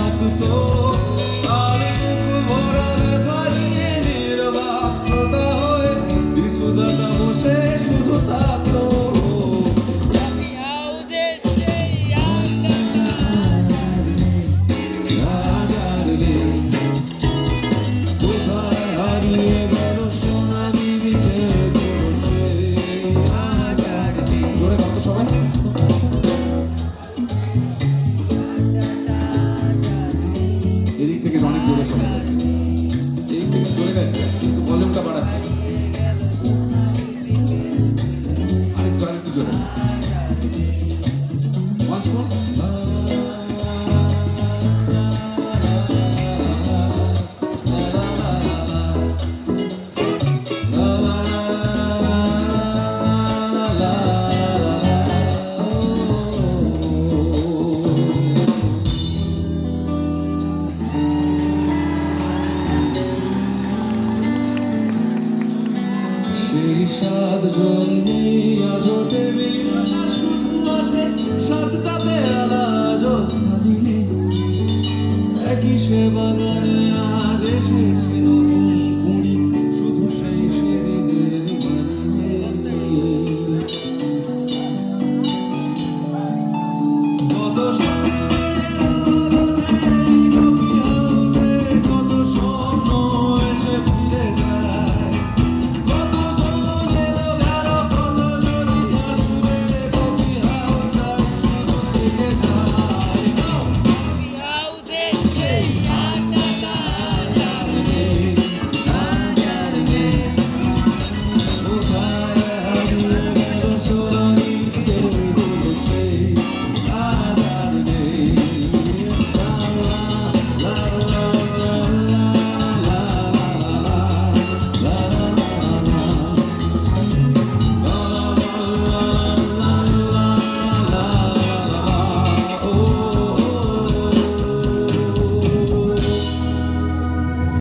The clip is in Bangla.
আঁকতো আর বুক ভরা ব্যথা নিয়ে নির্বাক শ্রোতা হয়ে ডিসুজাটা বসে শুধু থাকতো। রাজার নেই কোথায় হারিয়ে গেল সোনালি বিকেল বসে রাজার নেই। জোরে কত সবাই এদিক থেকে অনেক জোরে শোনা যাচ্ছে, এই থেকে জোরে গায়ে কিন্তু ভলিউমটা বাড়াচ্ছে আরেকটু জোরে। Once more. সেই 7 জন নেই আজও টেবিল, শুধু আছে 7টা পেয়ালা আজও খালি নেই। একই সে বাগানে আজ এসেছে নতুন কুড়ি, শুধু সেই সেদিনের বাড়ি নেই। কত স্বপ্নের আলোতে কফি হাউসে কত স্বপ্ন এসে ফিরে যায়, কতজন এলো গেল কতজনই আসবে, কফি হাউসটাই শুধু থেকে যায়।